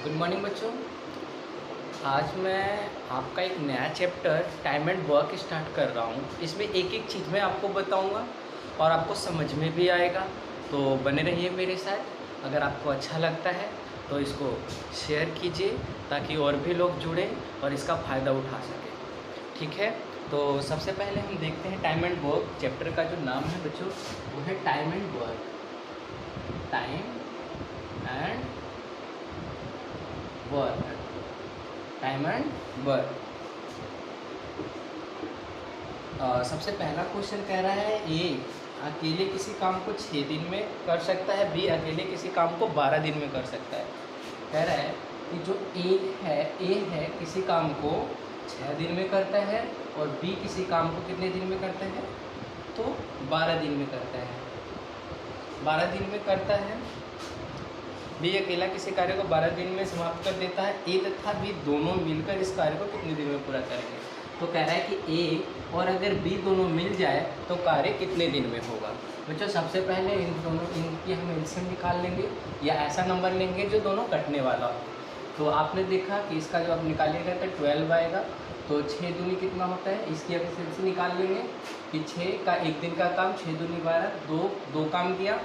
Good morning बच्चों। आज मैं आपका एक नया chapter time and work start कर रहा हूँ। इसमें एक एक चीज़ मैं आपको बताऊँगा और आपको समझ में भी आएगा, तो बने रहिए मेरे साथ। अगर आपको अच्छा लगता है तो इसको शेयर कीजिए ताकि और भी लोग जुड़ें और इसका फ़ायदा उठा सकें। ठीक है, तो सबसे पहले हम देखते हैं टाइम एंड वर्क। चैप्टर का जो नाम है बच्चों वो है time and work. Time and work, time and work. सबसे पहला क्वेश्चन कह रहा है ए अकेले किसी काम को 6 दिन में कर सकता है, बी अकेले किसी काम को 12 दिन में कर सकता है। कह रहा है कि जो ए है किसी काम को 6 दिन में करता है और बी किसी काम को कितने दिन में करता है, तो 12 दिन में करता है। 12 दिन में करता है। बी अकेला किसी कार्य को 12 दिन में समाप्त कर देता है। ए तथा बी दोनों मिलकर इस कार्य को कितने दिन में पूरा करेंगे। तो कह रहा है कि ए और अगर बी दोनों मिल जाए तो कार्य कितने दिन में होगा। बच्चों सबसे पहले इनकी हम एलसीएम निकाल लेंगे या ऐसा नंबर लेंगे जो दोनों कटने वाला हो। तो आपने देखा कि इसका जो आप निकालिएगा तो 12 आएगा, तो 6 दूनी कितना होता है, इसकी एफिशिएंसी निकाल लेंगे कि 6 का एक दिन का काम 6 दूनी 12, दो काम किया।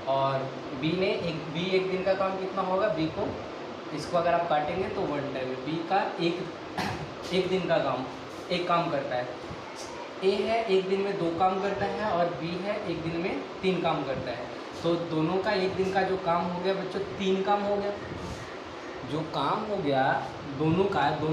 और बी एक दिन का काम कितना होगा, बी को इसको अगर आप काटेंगे तो 1 टाइम बी का एक दिन का काम एक काम करता है। ए है एक दिन में 2 काम करता है और बी है एक दिन में 3 काम करता है। तो दोनों का एक दिन का जो काम हो गया बच्चों 3 काम हो गया। जो काम हो गया दोनों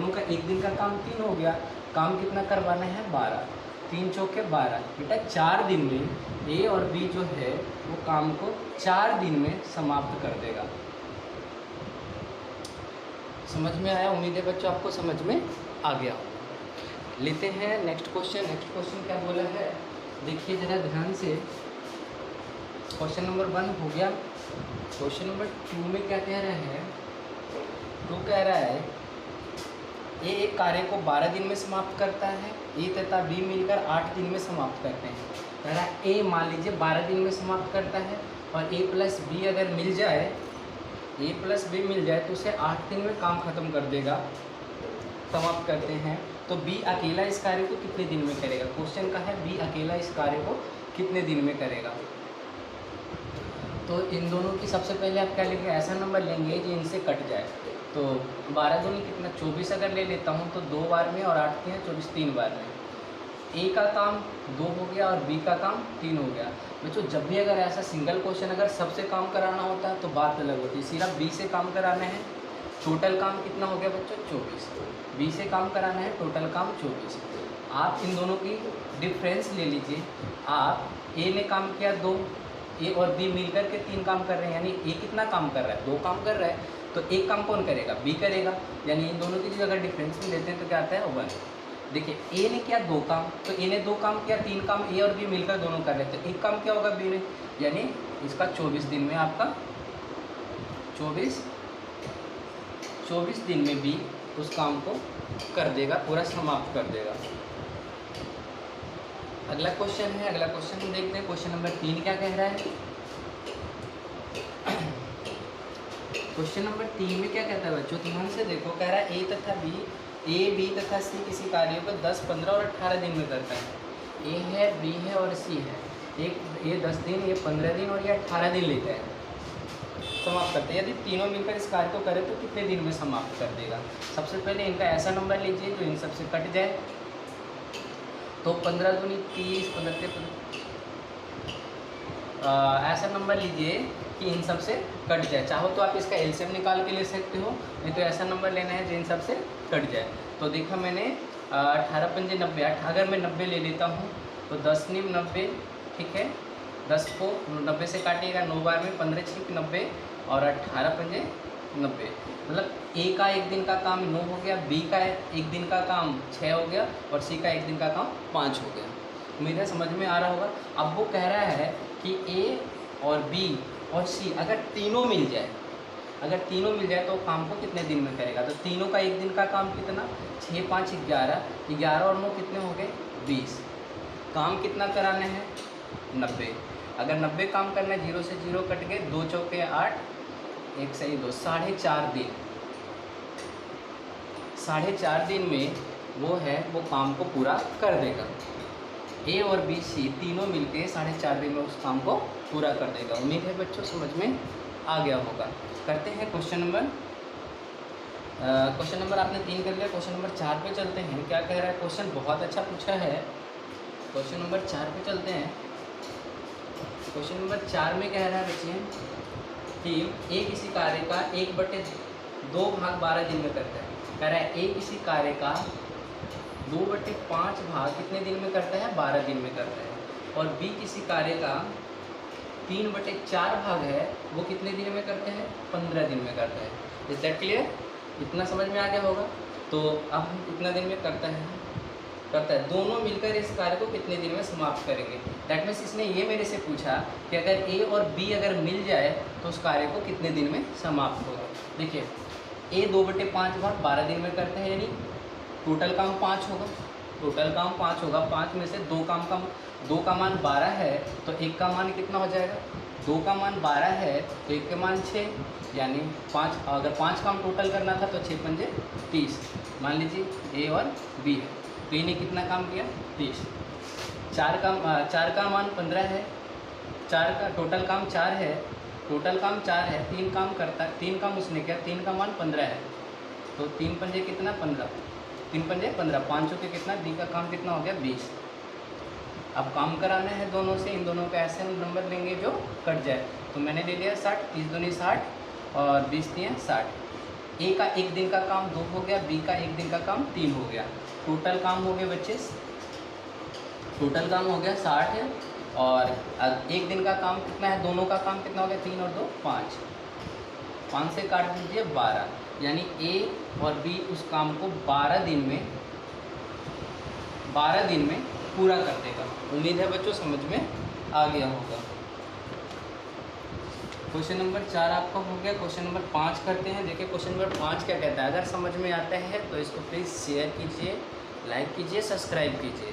का एक दिन का काम 3 हो गया। काम कितना करवाना है, 12। 3 चौके 12। बेटा 4 दिन में ए और बी जो है वो काम को 4 दिन में समाप्त कर देगा। समझ में आया? उम्मीद है बच्चों आपको समझ में आ गया होगा। लेते हैं नेक्स्ट क्वेश्चन। नेक्स्ट क्वेश्चन क्या बोला है, देखिए ज़रा ध्यान से। क्वेश्चन नंबर 1 हो गया। क्वेश्चन नंबर 2 में क्या कह रहे हैं, तो कह रहा है ए एक कार्य को 12 दिन में समाप्त करता है, ए तथा बी मिलकर 8 दिन में समाप्त करते हैं। कह रहा है ए मान लीजिए 12 दिन में समाप्त करता है और ए प्लस बी अगर मिल जाए, ए प्लस बी मिल जाए तो उसे 8 दिन में काम खत्म कर देगा, समाप्त करते हैं। तो बी अकेला इस कार्य को कितने दिन में करेगा। क्वेश्चन का है बी अकेला इस कार्य को कितने दिन में करेगा। तो इन दोनों की सबसे पहले आप क्या लेंगे, ऐसा नंबर लेंगे जो इनसे कट जाए। तो 12 दूनी कितना 24 अगर ले लेता हूँ तो 2 बार में और 8 3 24 3 बार में। ए का काम 2 हो गया और बी का काम 3 हो गया। बच्चों जब भी अगर ऐसा सिंगल क्वेश्चन अगर सबसे काम कराना होता है तो बात अलग होती है। सिर्फ बी से काम कराना है, टोटल काम कितना हो गया बच्चों 24। बी से काम कराना है, टोटल काम 24। आप इन दोनों की डिफरेंस ले लीजिए। आप ए ने काम किया 2, ए और बी मिलकर के 3 काम कर रहे हैं, यानी ए कितना काम कर रहा है, 2 काम कर रहा है। तो एक काम कौन करेगा, बी करेगा। यानी इन दोनों की जो अगर डिफरेंस में लेते हैं तो क्या आता है 1। देखिए ए ने किया 2 काम, तो ए ने 2 काम किया, 3 काम ए और बी मिलकर दोनों कर रहे थे। एक काम क्या होगा बी ने, यानी इसका 24 दिन में आपका 24 दिन में बी उस काम को कर देगा, पूरा समाप्त कर देगा। अगला क्वेश्चन है, अगला क्वेश्चन हम देखते हैं। क्वेश्चन नंबर 3 क्या कह रहा है। क्वेश्चन नंबर 3 में क्या कहता है बच्चों, ध्यान से देखो। कह रहा है ए तथा बी, ए बी तथा सी किसी कार्य को 10, 15 और 18 दिन में करता है। ए है, बी है और सी है। ये 10 दिन, ये 15 दिन और ये 18 दिन लेता है, समाप्त करते हैं। यदि तीनों मिलकर इस कार्य को करें तो कितने दिन में समाप्त कर देगा। सबसे पहले इनका ऐसा नंबर लीजिए जो इन सबसे कट जाए। तो 15 दूनी 30, 15 ऐसा नंबर लीजिए कि इन सब से कट जाए। चाहो तो आप इसका एलसीएम निकाल के ले सकते हो, नहीं तो ऐसा नंबर लेना है जो इन सब से कट जाए। तो देखा मैंने 18 पंजे 90, अगर मैं 90 ले लेता हूँ तो 10 नीम 90, ठीक है। 10 को 90 से काटिएगा 9 बार में, 15 6 90 और 18 पंजे 90। मतलब ए का एक दिन का काम 9 हो गया, बी का एक दिन का काम 6 हो गया और सी का एक दिन का काम 5 हो गया। उम्मीद है समझ में आ रहा होगा। अब वो कह रहा है कि ए और बी और सी अगर तीनों मिल जाए तो काम को कितने दिन में करेगा। तो तीनों का एक दिन का काम कितना, 6 5 11, 11 और 9 कितने हो गए 20। काम कितना कराना है 90। अगर 90 काम करना है, 0 से 0 कट गए, 2 चौके 8, 1 सही 2, 4.5 दिन। 4.5 दिन में वो है वो काम को पूरा कर देगा। ए और बी सी तीनों मिलके 4.5 दिन में उस काम को पूरा कर देगा। उम्मीद है बच्चों समझ में आ गया होगा। करते हैं क्वेश्चन नंबर आपने 3 कर लिया। क्वेश्चन नंबर 4 पे चलते हैं। क्या कह रहा है क्वेश्चन, बहुत अच्छा पूछा है। क्वेश्चन नंबर 4 पे चलते हैं। क्वेश्चन नंबर 4 में कह रहा है बच्चे कि ए किसी कार्य का 1/2 भाग 12 दिन में करता है। कह रहा है ए किसी कार्य का 2/5 भाग कितने दिन में करता है, 12 दिन में करता है। और बी किसी कार्य का 3/4 भाग है वो कितने दिन में करते हैं, 15 दिन में करता है। Is that clear? इतना समझ में आ गया होगा। तो अब हम कितना दिन में करता है, दोनों मिलकर इस कार्य को कितने दिन में समाप्त करेंगे। दैट मीन्स इसने ये मेरे से पूछा कि अगर ए और बी अगर मिल जाए तो उस कार्य को कितने दिन में समाप्त होगा। देखिए ए 2/5 भाग 12 दिन में करता है, यानी टोटल काम 5 होगा। टोटल काम 5 होगा। 5 में से 2 का मान 12 है तो 1 का मान कितना हो जाएगा, 2 का मान 12 है तो 1 का मान 6, यानी 5। अगर 5 काम टोटल करना था तो 6 पंजे 30। मान लीजिए ए और बी है तो इन्हें कितना काम किया, 30। 4 का मान 15 है। 4 का टोटल काम 4 है। 3 काम करता है, 3 काम उसने किया, 3 का मान 15 है तो 3 पंजे कितना, 15। 3 पंजे 15, 5 के कितना, डी का काम कितना हो गया, 20। अब काम कराना है दोनों से, इन दोनों का ऐसे नंबर लेंगे जो कट जाए। तो मैंने ले लिया 60, 30 दूनी 60 और 20 दिए 60। ए का 1 दिन का काम 2 हो गया, बी का 1 दिन का काम 3 हो गया। टोटल काम हो गए बच्चे, टोटल काम हो गया 60 है। और 1 दिन का काम कितना है, दोनों का काम कितना हो गया, 3 और 2 5। 5 से काट दीजिए 12, यानी ए और बी उस काम को 12 दिन में पूरा कर देगा। उम्मीद है बच्चों समझ में आ गया होगा। क्वेश्चन नंबर 4 आपका हो गया। क्वेश्चन नंबर 5 करते हैं। देखिए क्वेश्चन नंबर 5 क्या कहता है। अगर समझ में आता है तो इसको प्लीज़ शेयर कीजिए, लाइक कीजिए, सब्सक्राइब कीजिए।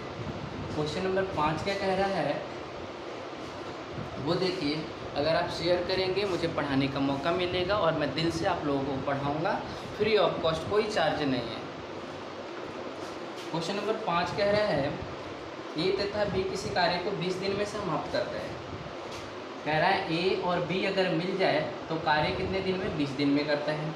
क्वेश्चन नंबर 5 क्या कह रहा है वो देखिए। अगर आप शेयर करेंगे मुझे पढ़ाने का मौका मिलेगा और मैं दिल से आप लोगों को पढ़ाऊँगा, फ्री ऑफ कॉस्ट, कोई चार्ज नहीं है। क्वेश्चन नंबर 5 कह रहा है ए तथा बी किसी कार्य को 20 दिन में समाप्त करता है। कह रहा है ए और बी अगर मिल जाए तो कार्य कितने दिन में, 20 दिन में करता है।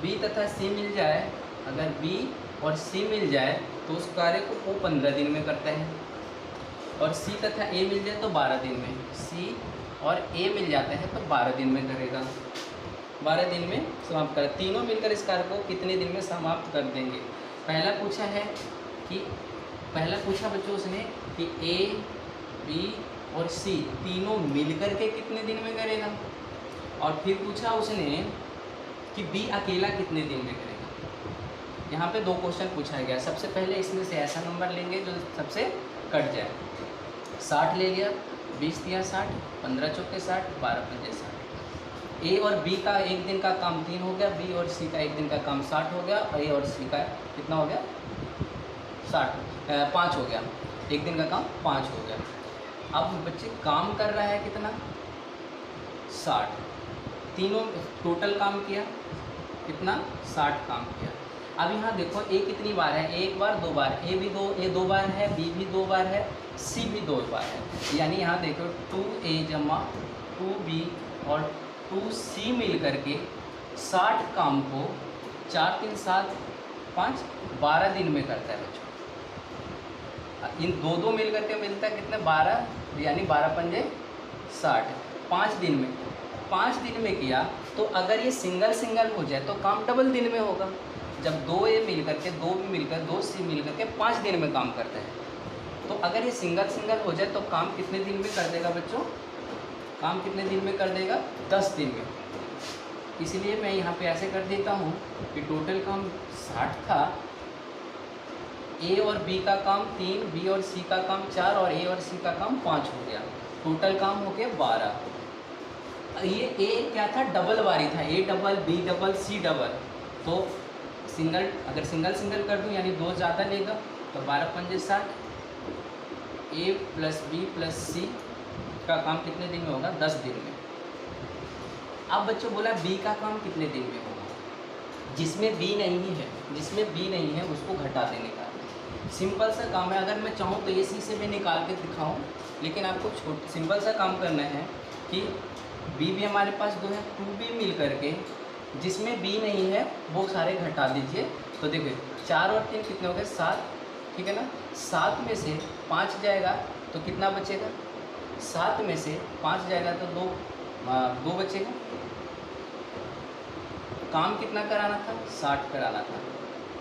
बी तथा सी मिल जाए, अगर बी और सी मिल जाए तो उस कार्य को वो 15 दिन में करता है। और सी तथा ए मिल जाए तो 12 दिन में। सी और ए मिल जाता है तो 12 दिन में करेगा, 12 दिन में समाप्त कर। तीनों मिलकर इस कार्य को कितने दिन में समाप्त कर देंगे। पहला पूछा बच्चों उसने कि ए बी और सी तीनों मिलकर के कितने दिन में करेगा। और फिर पूछा उसने कि बी अकेला कितने दिन में करेगा। यहाँ पे 2 क्वेश्चन पूछा गया। सबसे पहले इसमें से ऐसा नंबर लेंगे जो सबसे कट जाए। 60 ले लिया, 20 दिया 60, 15 चौके 60, 12 पंजे 60। ए और बी का 1 दिन का काम 3 हो गया, बी और सी का 1 दिन का काम 60 हो गया, और ए और सी का कितना हो गया, 5 हो गया। 1 दिन का काम 5 हो गया। अब बच्चे काम कर रहा है कितना, 60। तीनों टोटल काम किया कितना, 60 काम किया। अब यहाँ देखो ए कितनी बार है, 1 बार 2 बार, ए 2 बार है, बी भी 2 बार है, सी भी 2 बार है। यानी यहाँ देखो 2A जमा 2B और 2C मिल करके 60 काम को 4 3 7 5 12 दिन में करता है बच्चों। इन दो मिल करके मिलता है कितने, 12, यानी 12 पंजे 60। 5 दिन में, 5 दिन में किया तो अगर ये सिंगल हो जाए तो काम डबल दिन में होगा। जब 2A मिल करके 2B मिलकर 2C मिल करके 5 दिन में काम करते हैं, तो अगर ये सिंगल हो जाए तो काम कितने दिन में कर देगा बच्चों, काम कितने दिन में कर देगा, 10 दिन में। इसलिए मैं यहाँ पे ऐसे कर देता हूँ कि टोटल काम 60 था, ए और बी का काम 3, बी और सी का काम 4 और ए और सी का काम 5 हो गया। टोटल काम हो गया 12। ये ए क्या था, डबल बारी था, A double, B double, C double. तो अगर सिंगल कर दूं यानी 2 ज़्यादा लेगा तो 12 पंजे 60। ए प्लस बी प्लस सी का काम कितने दिन में होगा, 10 दिन में। अब बच्चों बोला बी का काम कितने दिन में होगा, जिसमें बी नहीं है उसको घटा देने का। सिंपल सा काम है। अगर मैं चाहूँ तो इसी से भी निकाल के दिखाऊँ, लेकिन आपको सिंपल सा काम करना है कि बी भी हमारे पास 2 है, 2b मिल करके जिसमें बी नहीं है वो सारे घटा दीजिए। तो देखिए 4 और 3 कितने हो गए 7, ठीक है ना। 7 में से 5 जाएगा तो कितना बचेगा, 7 में से 5 जाएगा तो 2 बचेगा। काम कितना कराना था, 60 कराना था।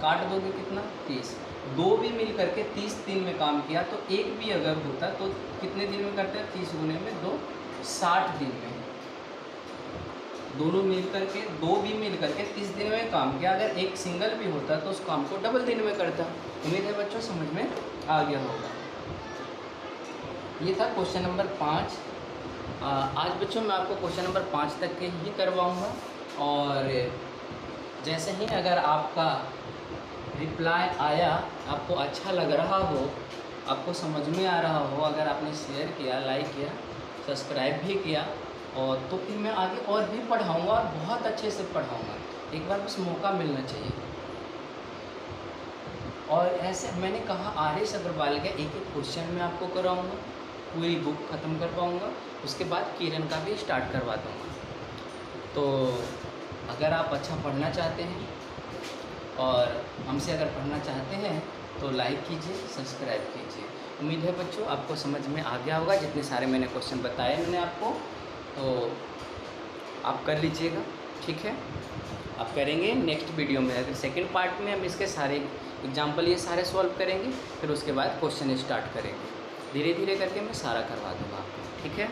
काट दोगे कितना 30। 2 भी मिल करके 30 दिन में काम किया, तो 1 भी अगर होता तो कितने दिन में करते हैं, 30 गुने में 2 60 दिन में। दोनों मिल करके 2 भी मिल करके 30 दिन में काम किया। अगर एक सिंगल भी होता तो उस काम को डबल दिन में करता। उम्मीद है बच्चों समझ में आ गया होगा। ये था क्वेश्चन नंबर 5। आज बच्चों मैं आपको क्वेश्चन नंबर 5 तक के ही करवाऊँगा, और जैसे ही अगर आपका रिप्लाई आया, आपको अच्छा लग रहा हो, आपको समझ में आ रहा हो, अगर आपने शेयर किया, लाइक किया, सब्सक्राइब भी किया, और तो फिर मैं आगे और भी पढ़ाऊँगा और बहुत अच्छे से पढ़ाऊँगा। एक बार बस मौका मिलना चाहिए। और ऐसे मैंने कहा आर.एस. अग्रवाल का एक क्वेश्चन मैं आपको कराऊँगा, पूरी बुक ख़त्म कर पाऊँगा, उसके बाद किरण का भी स्टार्ट करवा दूँगा। तो अगर आप अच्छा पढ़ना चाहते हैं और हमसे अगर पढ़ना चाहते हैं तो लाइक कीजिए, सब्सक्राइब कीजिए। उम्मीद है बच्चों आपको समझ में आ गया होगा। जितने सारे मैंने क्वेश्चन बताए मैंने आपको, तो आप कर लीजिएगा, ठीक है। आप करेंगे नेक्स्ट वीडियो में, अगर सेकंड पार्ट में हम इसके सारे एग्जाम्पल ये सारे सॉल्व करेंगे, फिर उसके बाद क्वेश्चन स्टार्ट करेंगे। धीरे धीरे करके मैं सारा करवा दूँगा आपको, ठीक है।